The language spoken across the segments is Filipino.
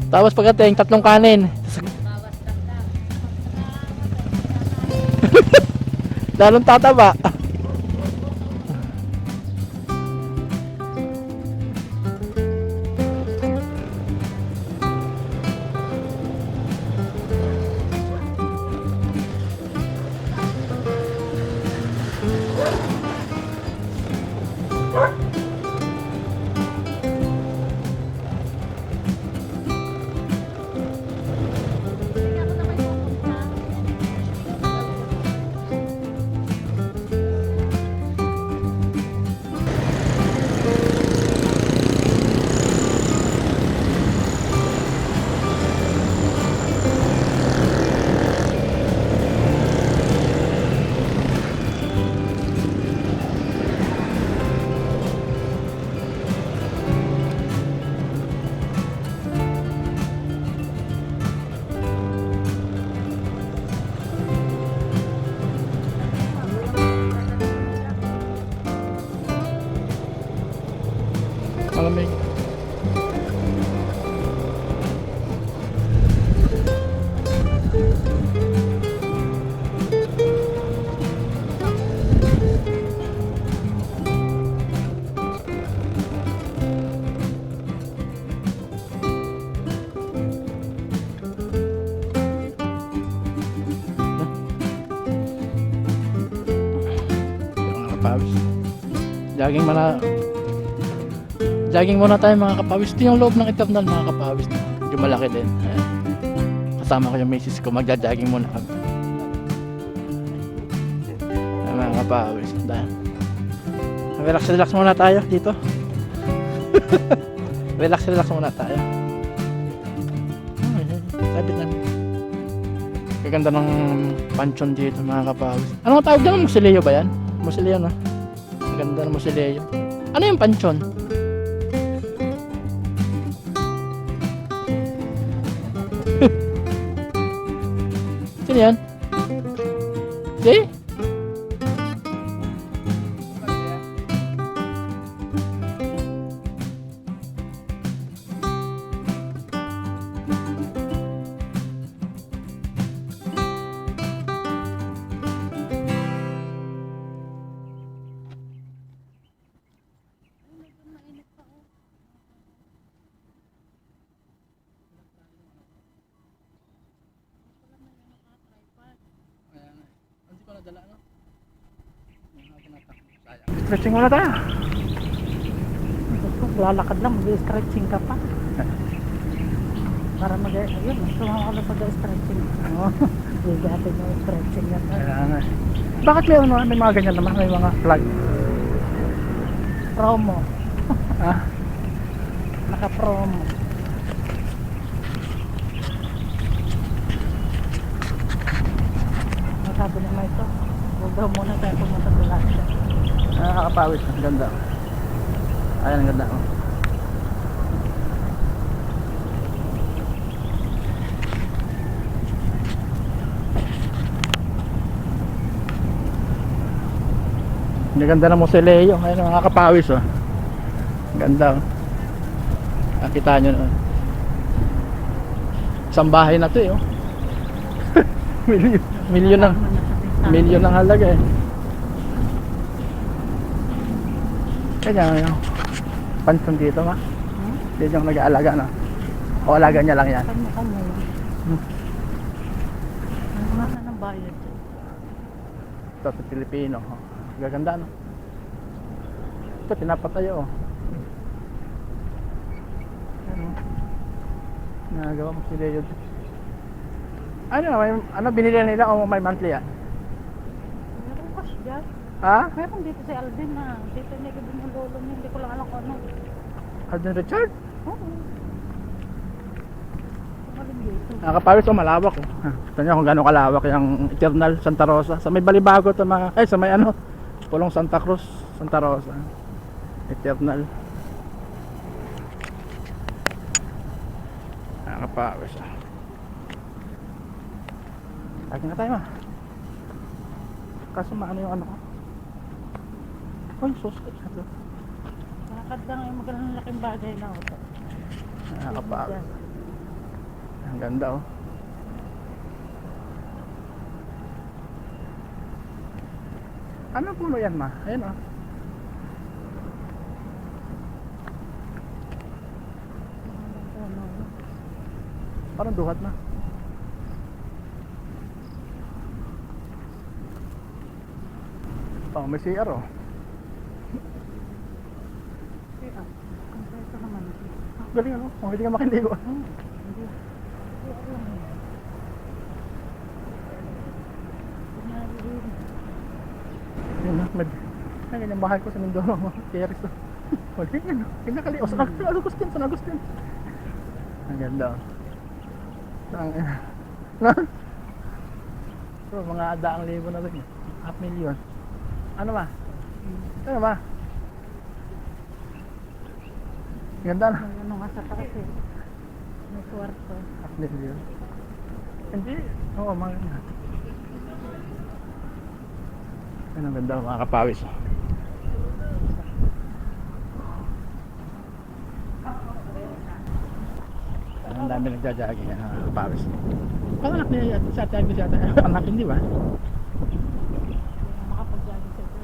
Tapos pagdating, tatlong kanin. Lalong tataba. Malamig. Mga kapawis. Jogging muna tayo mga kapawis. Ito yung loob ng Eternal mga kapawis. Medyo malaki din. Ayan. Kasama ko yung misis ko. Magja-jogging muna kami. Ayan, mga kapawis. Relax muna tayo dito. Relax muna tayo. Sabit na. Kaganda ng pansyon dito mga kapawis. Anong tawag dyan? Musileo ba yan? Musileo no? Ganda ng musileo. Ano yung pansyon? Sino yan? Si? Stretching muna tayo. Lalakad lang, mag-stretching ka pa. Para ayun, sumama ka na pag-stretching. Oo, bigatin mo stretching yan. Ayan. Bakit may mga ganyan naman? May mga flag. Promo. Ah? Naka-promo. Sabi naman ito, huwag daw muna tayo pumunta sa lahat. Nakakapawis. Ang ganda. Ayan, ang ganda. Oh. Ang ganda ng Musileo. Ayan, nakakapawis. Oh. Ang ganda. Oh. Nakita nyo na. Isang bahay na to eh. Oh. Milyon ng halaga eh. Kaya yung pansyon dito ma. Dito yung nag-aalaga na. O alaga niya lang yan. Kanya-kanya lang. Ano na ng bayad? Ito sa Pilipino. Oh. Gaganda no. Ito pinapatayo oh. Nagawa mo si Leo. Ano binili nila o may monthly yan? Meron cash dyan. Ha? Meron dito si Alvin na. Dito niya gabin yung lolo niya. Hindi ko lang alam kung ano. Alden Richard? Oo. Kumaling dito. Nakapawis o malawak oh. Ito nyo kung gano'ng kalawak yung Eternal Santa Rosa. Sa may Balibago to mga, sa may ano, Pulong Santa Cruz, Santa Rosa. Eternal. Nakapawis ah. Lagi na tayo ma. Kaso maano yung ano ko. Ay, susit. Nakakad lang yung magandang laking bagay na ito. Nakapawis. Ang ganda oh. Ano puno yan ma? Ayun oh. Parang duhat na. Oh, may CR oh. Kompleto naman. Galing ano? Oh, hindi ka makiligo. Hindi. Alam mo. Yun na, ay, ganyan bahay ko sa Mindoro. Terrace to. Wala yan. Pinakali. O, San Agustin, San Agustin. Ang ganda. Ang na? Bro, mga daang libo na rin. 500,000. Ano ba? Ano ba? Ganda na. May ano nga sa taas eh. May kwarto. 500,000. Hindi. Oo, mga ganda. Ayun, ang ganda mga kapawis. Ang dami nagja-jogging yan mga kapawis. Ang anak niya sa atin siya anak hindi ba? Makapag-jogging sa ito.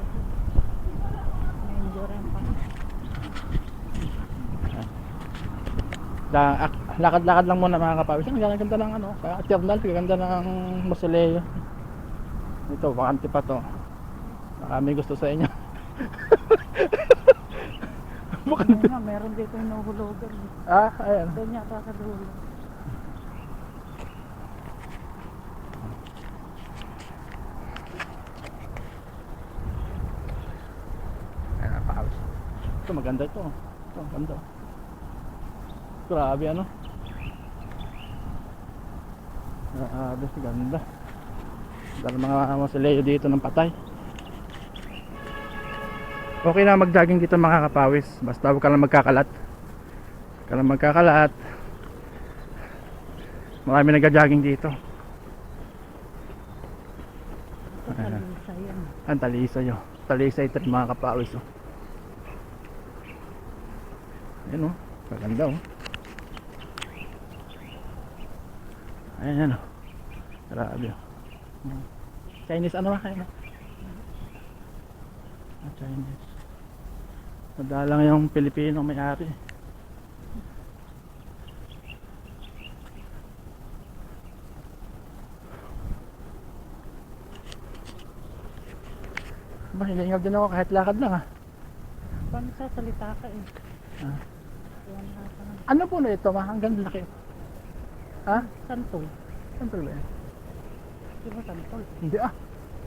May endurance pa. Lakad-lakad lang muna mga kapawis. Ang ganda ng ano, sa Eternal, ganda ng Mausoleo. Ito, bakante pa to. Baka may gusto sa inyo. Ano nga, meron dito yung nahuhulugan. Ah, ayan. Doon yata sa dulo. Ayan, napakawis. Ito, maganda ito. Ito, ganda. Grabe, ano? Grabe, ganda. Dahil mga Mausoleo dito ng patay. Okay na mag-jogging dito mga kapawis. Basta huwag ka lang magkakalat. Huwag ka lang magkakalat. Marami nag-jogging dito. Talisa yan. Ang talisay oh. Talisay ito mga kapawis oh. Ayan oh. Maganda oh. Ayan oh. Grabe oh. Chinese ano ba kayo? Chinese. Madalang yung Pilipino may-ari. Ba, hiningal din ako kahit lakad lang ah. Paano sasalita ka eh? Ah. Yan ata ng Ano po na ito ma? Ang ganda laki. Ha? santol. Saan ba yan? Di ba santol? Hindi ah.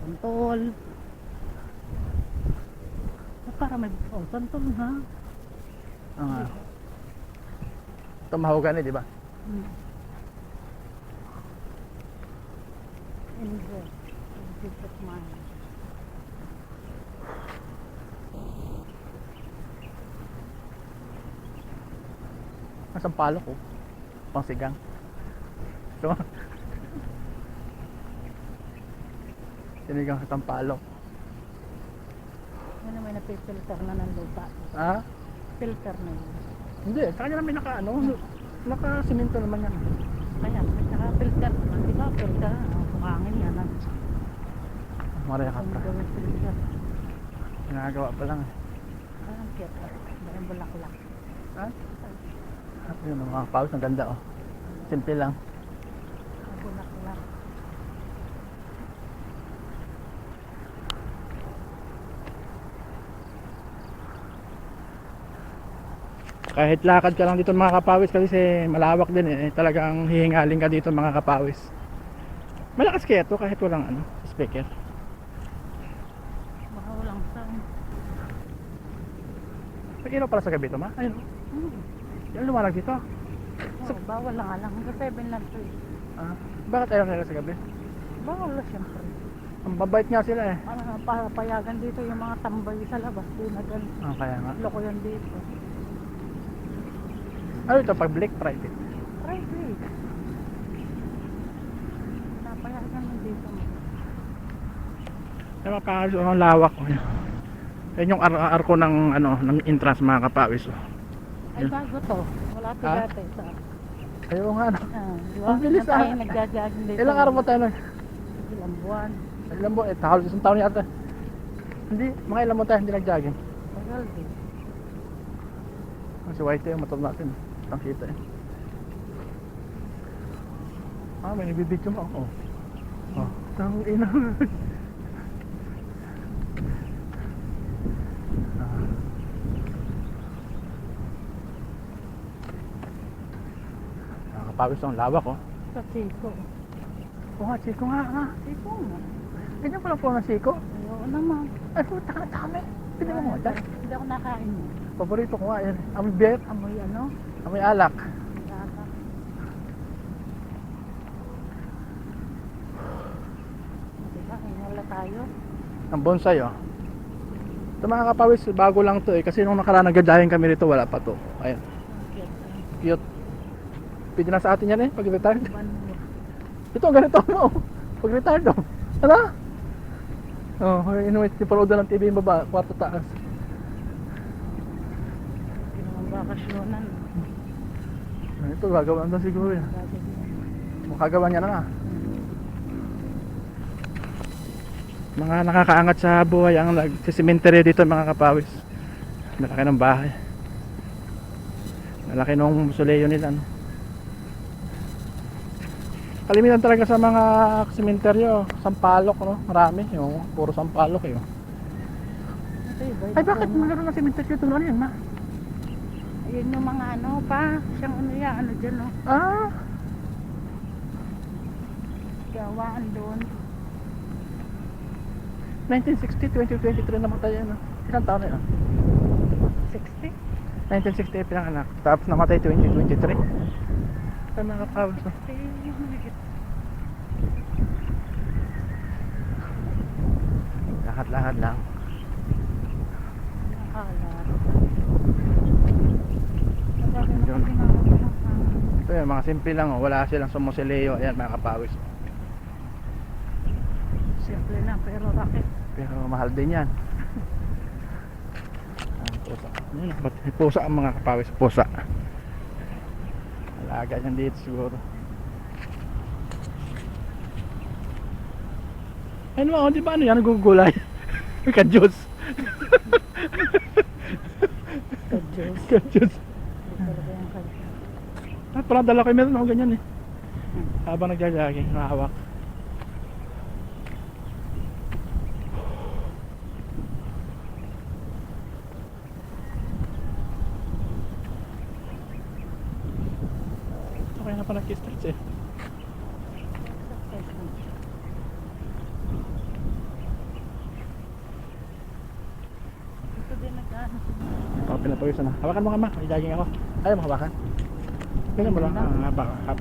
Santol. Para may santol ha? Ah. Ito mahugan eh, di ba? Enjoy. Peace of mind. Ang palo ko. Pangsigang. So, sinigang sa Tampalo. Ano may napipilter na ng lupa. Ha? Filter na yun. Hindi, kanya namin naka ano, naka-simento naman yan. Kaya, may naka-filter naman. Di ba? Filter. Bukangin yan. Maria ka Ang pa. gawin filter. Ginagawa pa lang eh. Parang cute. Parang bulaklak. Ha? Yun ang mga pawis, ang ganda oh. Simple lang. Ang bulaklak. Kahit lakad ka lang dito mga kapawis kasi malawak din eh. Talagang hihingaling ka dito mga kapawis. Malakas kaya to kahit walang ano, speaker. Baka walang sound. May ilaw pala sa gabi to ma? Ayun. Yan lumalag dito. Oh, bawal lang alang. Hanggang 7 lang to eh. Ah, bakit ayaw nila sa gabi? Bawal na siyempre. Ang babait nga sila eh. Payagan dito yung mga tambay sa labas. Di na ganun. Ah, kaya nga. Loko yan dito. Ano ito? Public, private? Private. Napayagan mo dito mo. Ay mapakayos ang lawak oh. Yan yung arko ng ano, ng entrance mga kapawis oh. Ay Yeah. bago to. Wala to Ha? dati sa Ayaw nga na. Di ba? Ang bilis, Na tayo ah. nagja-jogging dito. Ilang araw pa tayo na? Ilang buwan. Ilang buwan? Halos isang taon yata. Hindi, mga ilang buwan tayo hindi nag-jogging. Tagal din. Si Whitey yung motor natin. Ang kita eh. May nabibidyo mo ako. Tang ina. Nakakapawis ang lawak oh. Sa Chico. Oo nga, Chico nga nga. Chico nga. Ganyan pala po ng Chico. Oo naman. Ay, puta ka na dami. Pili mo mo dyan. Hindi ako nakain mo. Paborito ko nga yan. Amoy beer, Amoy ano? amoy alak. Yata. Diba? Hinala tayo. Ang bonsai oh. Ito mga kapawis, bago lang to eh. Kasi nung nakaraan nagadahin kami rito, wala pa to. Ayan, cute. Pwede na sa atin yan eh, pag retired. Banmo. Ito, ganito mo. Pag retired oh. Ano? Oh, inuwi, tipalood ng TV yung baba, kwarto taas. Pinamabakasyonan. Ito, gagawin doon siguro yan. Makagawa niya na. Mga nakakaangat sa buhay ang nagsisementeryo dito mga kapawis. Malaki ng bahay. Malaki ng musoleo nila. No? Kalimitan talaga sa mga sementeryo, sampalok, no? Marami, yung puro sampalok eh. Ay, bakit magkaroon ng sementeryo ito? Ano yan, ma? Ayun yung mga ano pa. Siyang ano yan, ano dyan no. Ah, Gawaan doon. 1960, 2023 namatay yan. No? Ilang taon na yan? 60? 1968 pinanganak. Tapos namatay 2023. Ay, mga kapawis. No? Lahat-lahat lang. Nakalat. Yun. Ito yan, mga simple lang oh. Wala silang sumusileo. Ayan mga kapawis. Simple lang pero bakit? Pero mahal din yan. Pusa. May pusa ang mga kapawis. Pusa. Alaga yan dito siguro. Ay naman, di ba ano yan? Nagugulay. Kadyos. Kadyos. Kadyos. Talaga yung kadyos. Ay, parang dala ko meron ako ganyan eh. Habang nagja-jogging, nakahawak. Okay na pa nag-stretch eh. Ito din nag-ano. Ako pinapawisan na. Hawakan mo ka ma, may-jogging ako. Ayaw mo hawakan. Ganyan mo lang. Baka hap.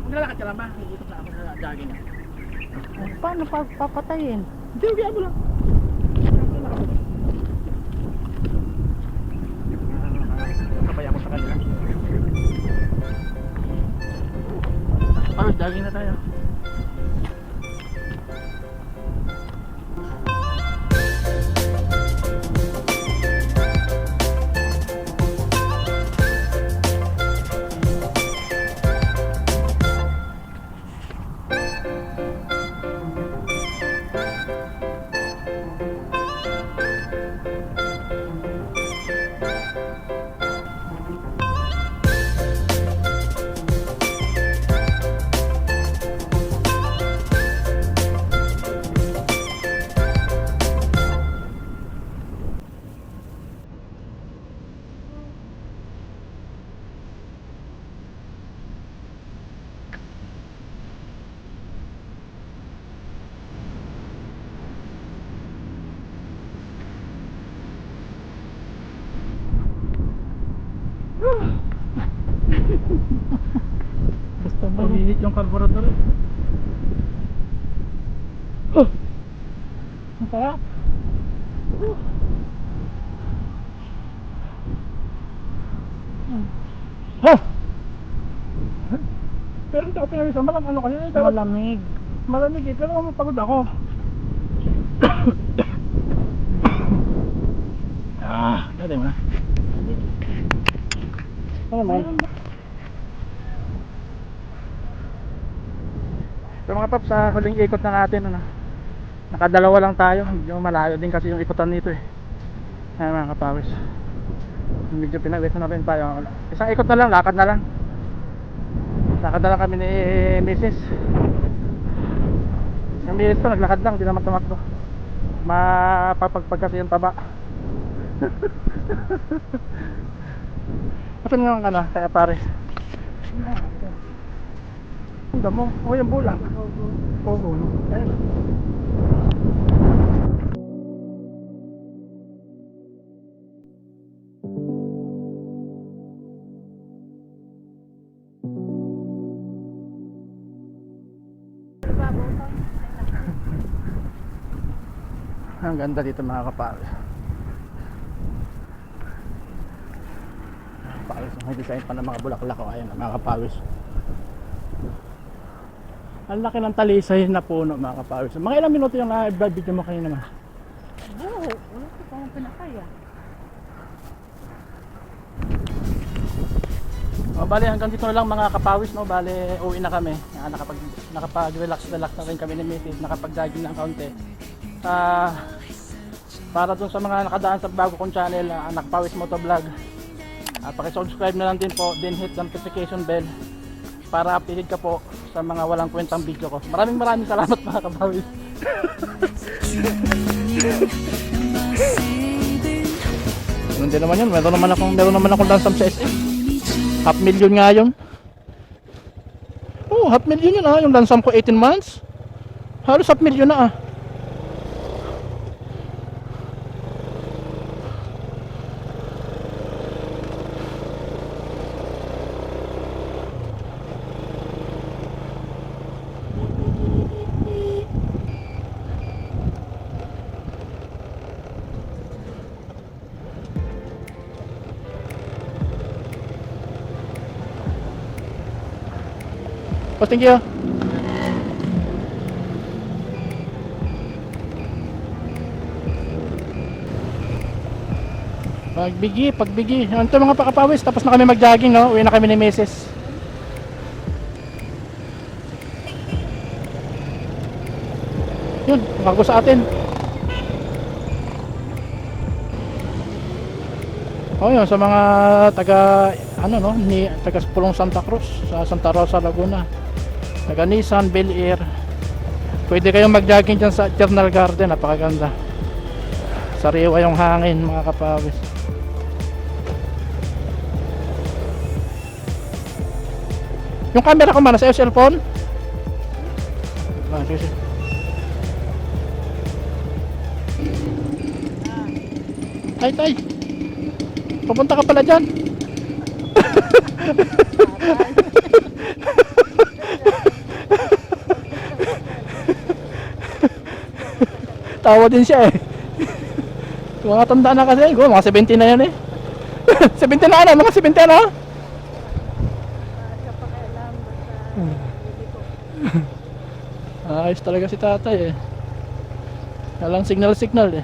Maglalakad ka lang ba? Ikot na ako sa jogging niya. Paano papatayin? Hindi, huwag mo lang. Kapaya mo sa kanila. Jogging na tayo. Gusto mo? Uminit yung carburetor eh. Oh! Ang sarap! Ha! Pero hindi ako pinawisan. Malam ano kasi. Malamig. Malamig eh. Pero mapagod ako. Dati mo na. Ano naman? So mga paps, sa huling ikot na natin, ano, nakadalawa lang tayo. Medyo malayo din kasi yung ikutan nito eh. Ayan mga kapawis, medyo pinagwis na rin tayo. Isang ikot na lang, lakad na lang. Lakad na lang kami ni Mrs. Yung Mrs ko naglakad lang, di naman tumakbo. Mapapagpag kasi yung taba. Asan nga ka na, kaya pare? Ang damo, o yung bulang. Oo, no? Ayun. Ang ganda dito mga kapawis. Kapawis, may design pa ng mga bulaklak o ayun mga kapawis. Ang laki ng talisay na puno mga kapawis. Mga ilang minuto yung video mo kanina naman. Oo, wala ko pang pinakaya. O bale hanggang dito na lang mga kapawis, no. Bale uwi na kami. Nakapag-relax na rin kami ni Mrs. Nakapag-jogging ng kaunti. Para dun sa mga nakadaan sa bago kong channel, Anak Pawis Motovlog, paki-subscribe na lang din po, then hit the notification bell para updated ka po sa mga walang kwentang video ko. Maraming salamat mga kapawis. Ganun din naman yun. Meron naman akong lansam sa SM. 500,000 nga yun. Oh, 500,000 yun yung lansam ko 18 months. Halos 500,000 na Oh, thank you. Pagbigi. Ano to mga pakapawis, tapos na kami mag-jogging, no? Uwi na kami ni Mrs. Yun, bago sa atin. Oh, yun, sa mga taga Pulong Santa Cruz, sa Santa Rosa, Laguna. Taga Nissan, Bel Air. Pwede kayong mag-jogging dyan sa Eternal Garden, napakaganda. Sariwa yung hangin mga kapawis. Yung camera ko man, sa cellphone? Sige. Tay. Pupunta ka pala dyan. Tawa din siya eh. Mga tanda na kasi. Mga 70 na yan eh. 70 na ano? Mga 70 na? Ayos talaga si tatay eh. Walang signal eh.